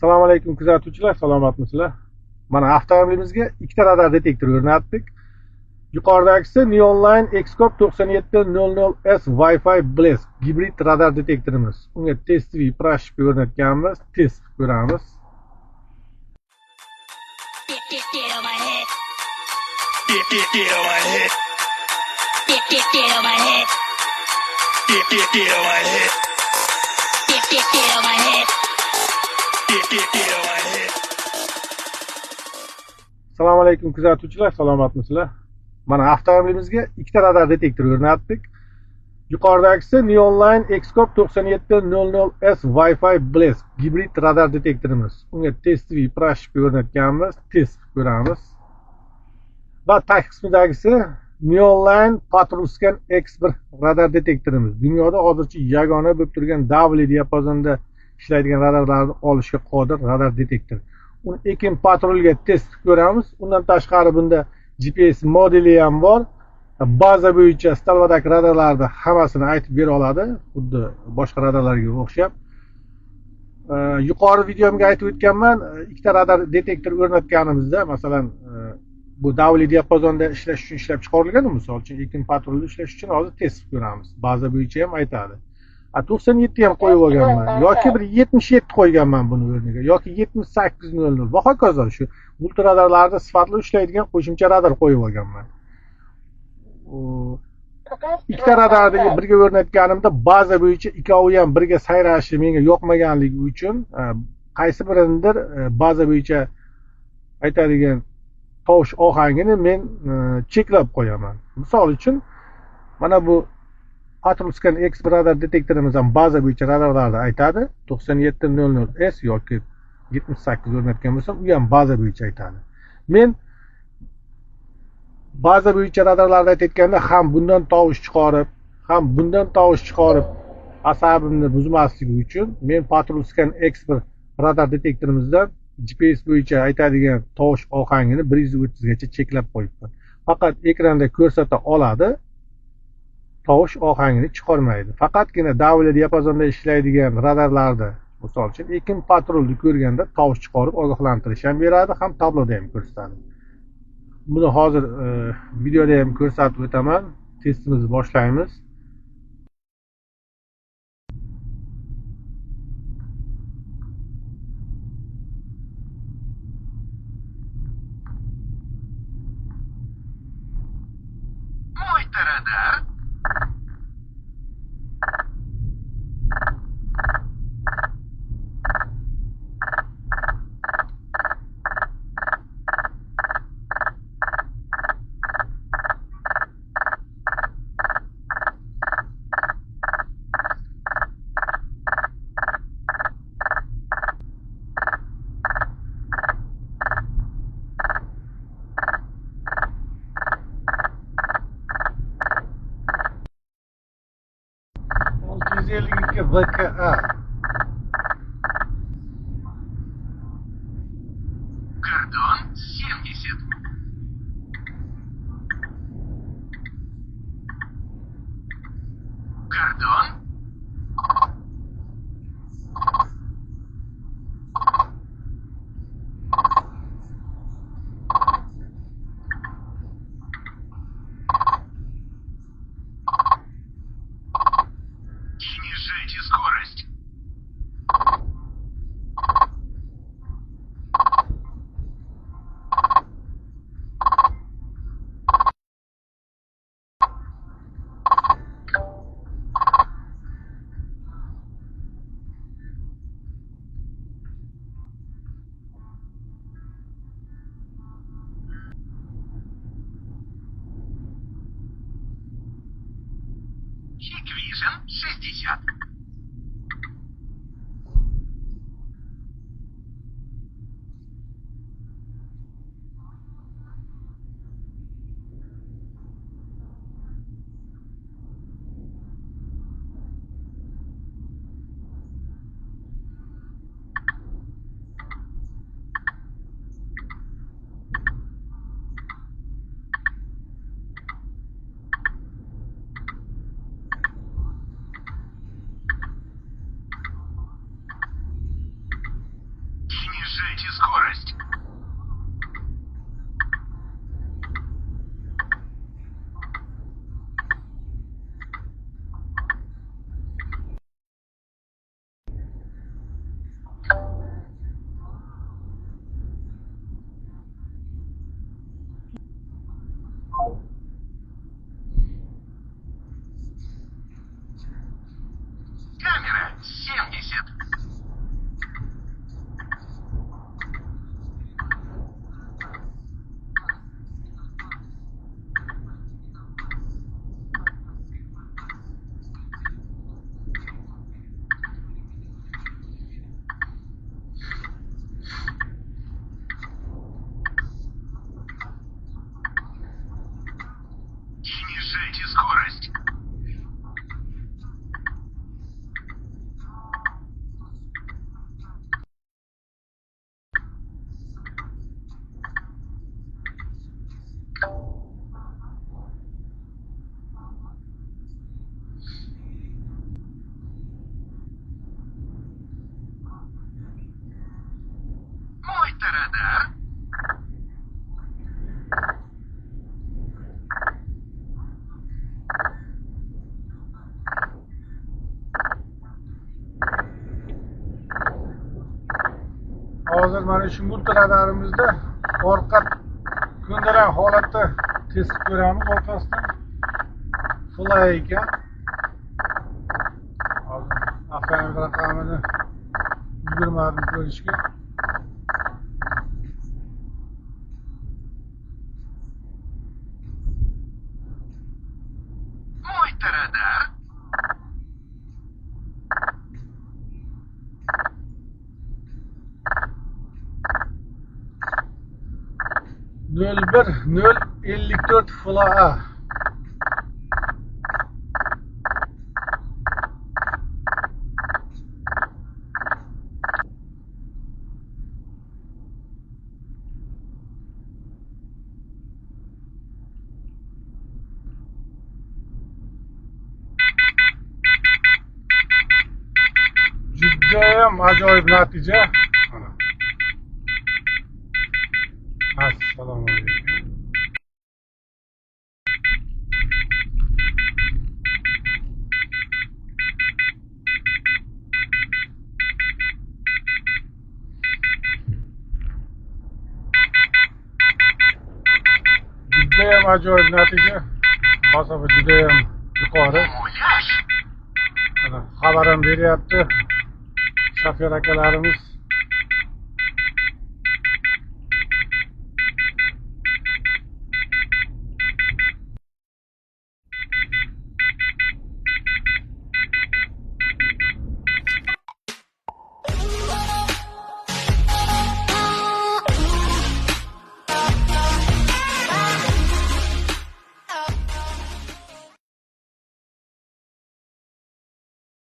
Assalomu alaykum kuzatuvchilar, salomatmisizlar? Mana avtomobilimizga ikkita radar detektor o'rnatdik. Yuqoridagisi Neonline Xscope 9700S Wi-Fi Blast gibrid radar detektorimiz. Unga testviy proshka o'rnatganmiz. Test ko'ramiz. Assalomu alaykum kuzatuvchilar, salomatmisizlar? Mana avtomobilimizga ikkita radar detektor o'rnatdik. Yuqoridagisi Neonline Xscope 9700S Wi-Fi Blast gibrid radar detektorimiz. Unga testviy proshka o'rnatganmiz. Test ko'ramiz. Va tag qismidagisi Neonline Patrulscan X1 radar detektorimiz. Dunyoda hozircha yagona bo'lib turgan W diapazonda ishlaydigan radarlarni olishga qodir radar detektor. Uni ekin patrulga test ko'ramiz. Undan tashqari bunda GPS modeli ham bor. Baza bo'yicha stalvadagi radarlarni hammasini aytib bera oladi, xuddi boshqa radarlarga o'xshab. Yuqori videomga aytib o'tganman, ikkita radar detektor o'rnatganimizda, masalan, bu W diapazonda ishlash uchun ishlab chiqarilgan, misol uchun ekin patrulda ishlash uchun hozir test ko'ramiz. Baza bo'yicha ham aytadi. 97 ham qo'yib olganman yoki bir 77 qo'yganman buni o'rniga yoki 7800 va hokazo shu multiradarlarda sifatli ishlaydigan qo'shimcha radar qo'yib olganman. Ikkita radarni birga o'rnatganimda baza bo'yicha ikkovi ham birga sayrashi menga yoqmaganligi uchun qaysi biridir baza bo'yicha aytadigan tovush ohangini men cheklab qo'yaman. Misol uchun mana bu Patrulscan X1 radar detektorimiz ham baza bo'yicha radarlarni aytadi. 9700S yoki 78 o'rnatgan bo'lsam, u ham baza bo'yicha aytadi. Men baza bo'yicha radarlarni aytayotganda ham bundan tovush chiqarib, ham bundan tovush chiqarib asabimni buzmasligi uchun men Patrulscan X1 radar detektorimizdan GPS bo'yicha aytadigan tovush ohangini 130 gacha cheklab qo'yibman. Faqat ekranda ko'rsata oladi, tovush ohangini chiqarmaydi. Faqatgina W diapazonda ishlaydigan radarlarda, misol uchun ekin patrulni ko'rganda tovush chiqarib ogohlantirish ham beradi, ham tabloda ham ko'rsatadi. Buni hozir videoda ham ko'rsatib o'taman. Testimizni boshlaymiz. Мой-то радар. VKA Кордон 70. Кордон. Снижайте скорость. Хиквижн 60. Снижайте скорость. Камера 70. Снижайте скорость. Мой-то радар. Hozir mana shu multiradarimizda orqa ko'ndalang holatda test qilib ko'ramiz. Orqasidan fly ekan. Hozir avtomobil raqamini ulgurmadim ko'rishga. Мой-то радар. Nol bir nol 54 FLA. Judayam ajoyib natija. Assalomu alaykum. Judayam ajoyib natija. Masofa judayam yuqori. Муляж. Xabar ham beryapti. Shofyor akalarimiz